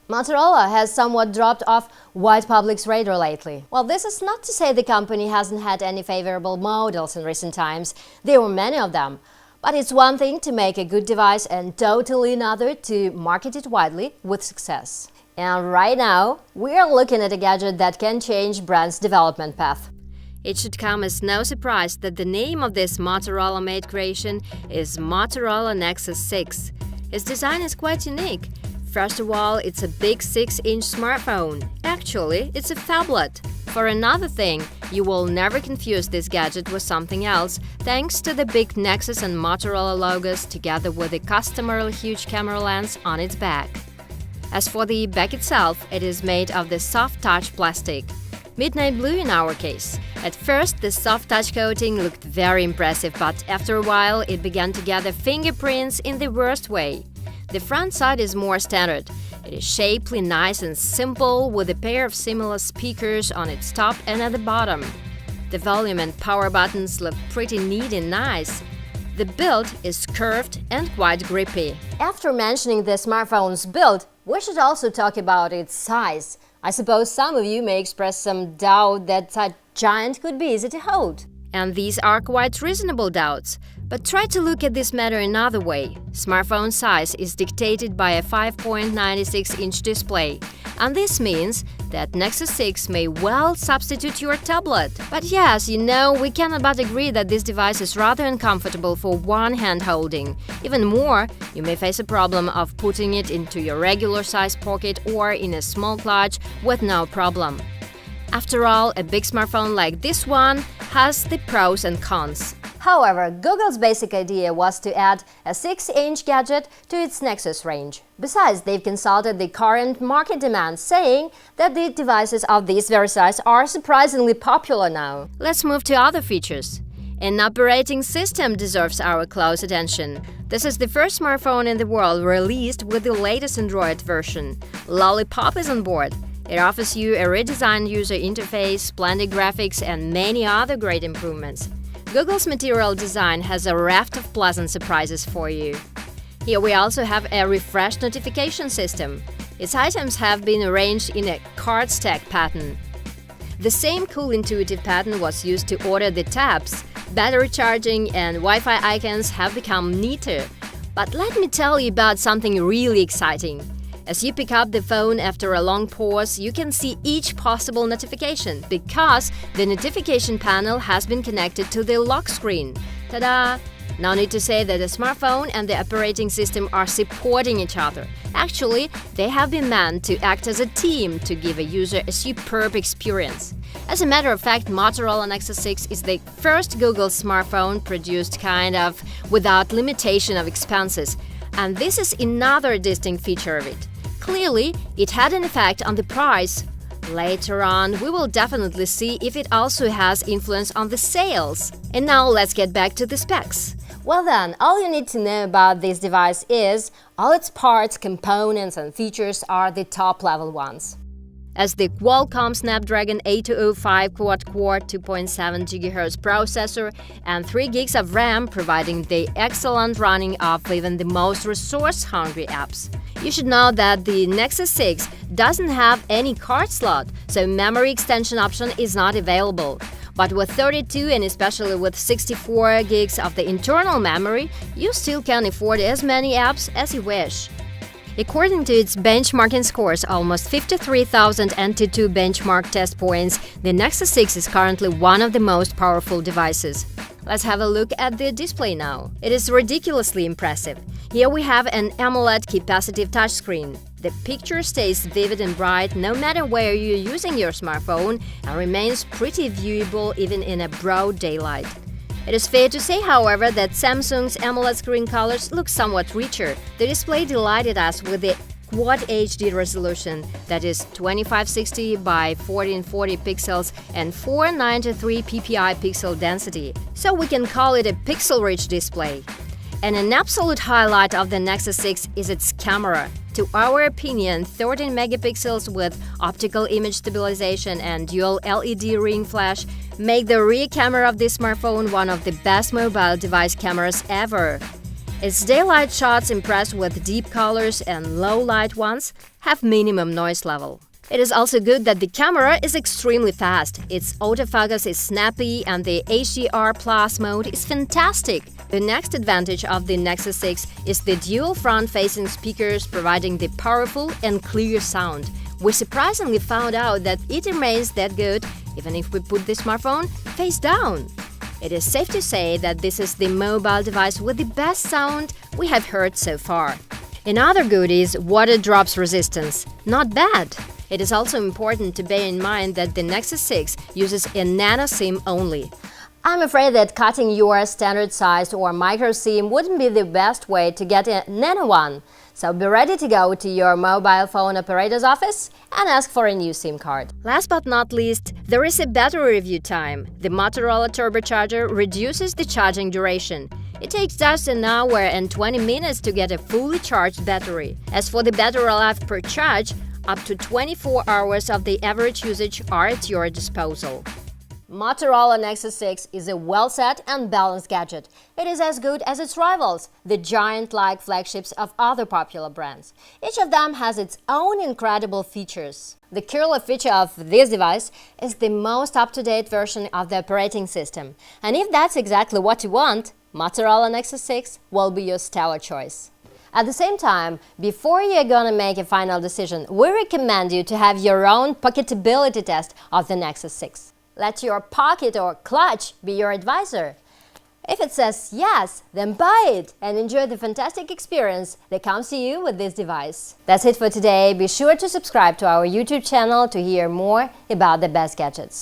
Motorola has somewhat dropped off wide public's radar lately. Well, this is not to say the company hasn't had any favorable models in recent times. There were many of them. But it's one thing to make a good device and totally another to market it widely with success. And right now, we're looking at a gadget that can change brand's development path. It should come as no surprise that the name of this Motorola-made creation is Motorola Nexus 6. Its design is quite unique. First of all, it's a big 6-inch smartphone. Actually, it's a phablet. For another thing, you will never confuse this gadget with something else, thanks to the big Nexus and Motorola logos together with a customary huge camera lens on its back. As for the back itself, it is made of the soft touch plastic. Midnight blue in our case. At first, the soft touch coating looked very impressive, but after a while it began to gather fingerprints in the worst way. The front side is more standard. It is shapely, nice and simple, with a pair of similar speakers on its top and at the bottom. The volume and power buttons look pretty neat and nice. The build is curved and quite grippy. After mentioning the smartphone's build, we should also talk about its size. I suppose some of you may express some doubt that such giant could be easy to hold. And these are quite reasonable doubts. But try to look at this matter another way. Smartphone size is dictated by a 5.96-inch display. And this means that Nexus 6 may well substitute your tablet. But yes, we cannot but agree that this device is rather uncomfortable for one-hand holding. Even more, you may face a problem of putting it into your regular-size pocket or in a small clutch with no problem. After all, a big smartphone like this one has the pros and cons. However, Google's basic idea was to add a 6-inch gadget to its Nexus range. Besides, they've consulted the current market demand, saying that the devices of this very size are surprisingly popular now. Let's move to other features. An operating system deserves our close attention. This is the first smartphone in the world released with the latest Android version. Lollipop is on board. It offers you a redesigned user interface, splendid graphics, and many other great improvements. Google's material design has a raft of pleasant surprises for you. Here we also have a refreshed notification system. Its items have been arranged in a card stack pattern. The same cool intuitive pattern was used to order the tabs. Battery charging and Wi-Fi icons have become neater. But let me tell you about something really exciting. As you pick up the phone after a long pause, you can see each possible notification because the notification panel has been connected to the lock screen. Ta-da! No need to say that the smartphone and the operating system are supporting each other. Actually, they have been meant to act as a team to give a user a superb experience. As a matter of fact, Motorola Nexus 6 is the first Google smartphone produced kind of without limitation of expenses. And this is another distinct feature of it. Clearly, it had an effect on the price. Later on, we will definitely see if it also has influence on the sales. And now let's get back to the specs. Well then, all you need to know about this device is all its parts, components and features are the top-level ones. As the Qualcomm Snapdragon 8205 quad-core 2.7 GHz processor and 3 GB of RAM, providing the excellent running of even the most resource-hungry apps. You should know that the Nexus 6 doesn't have any card slot, so memory extension option is not available. But with 32 and especially with 64 GB of the internal memory, you still can afford as many apps as you wish. According to its benchmarking scores, almost 53,002 benchmark test points, the Nexus 6 is currently one of the most powerful devices. Let's have a look at the display now. It is ridiculously impressive. Here we have an AMOLED capacitive touchscreen. The picture stays vivid and bright no matter where you're using your smartphone and remains pretty viewable even in a broad daylight. It is fair to say, however, that Samsung's AMOLED screen colors look somewhat richer. The display delighted us with the Quad HD resolution, that is 2560 by 1440 pixels and 493 ppi pixel density, so we can call it a pixel-rich display. And an absolute highlight of the Nexus 6 is its camera. To our opinion, 13 megapixels with optical image stabilization and dual LED ring flash make the rear camera of this smartphone one of the best mobile device cameras ever. Its daylight shots impressed with deep colors and low light ones have minimum noise level. It is also good that the camera is extremely fast. Its autofocus is snappy and the HDR Plus mode is fantastic. The next advantage of the Nexus 6 is the dual front-facing speakers providing the powerful and clear sound. We surprisingly found out that it remains that good even if we put the smartphone face down. It is safe to say that this is the mobile device with the best sound we have heard so far. In other goodies, water drops resistance. Not bad! It is also important to bear in mind that the Nexus 6 uses a nano SIM only. I'm afraid that cutting your standard-sized or micro SIM wouldn't be the best way to get a nano one. So be ready to go to your mobile phone operator's office and ask for a new SIM card. Last but not least, there is a battery review time. The Motorola turbocharger reduces the charging duration. It takes just an hour and 20 minutes to get a fully charged battery. As for the battery life per charge, up to 24 hours of the average usage are at your disposal. Motorola Nexus 6 is a well-set and balanced gadget. It is as good as its rivals, the giant-like flagships of other popular brands. Each of them has its own incredible features. The killer feature of this device is the most up-to-date version of the operating system. And if that's exactly what you want, Motorola Nexus 6 will be your stellar choice. At the same time, before you're gonna make a final decision, we recommend you to have your own pocketability test of the Nexus 6. Let your pocket or clutch be your advisor. If it says yes, then buy it and enjoy the fantastic experience that comes to you with this device. That's it for today. Be sure to subscribe to our YouTube channel to hear more about the best gadgets.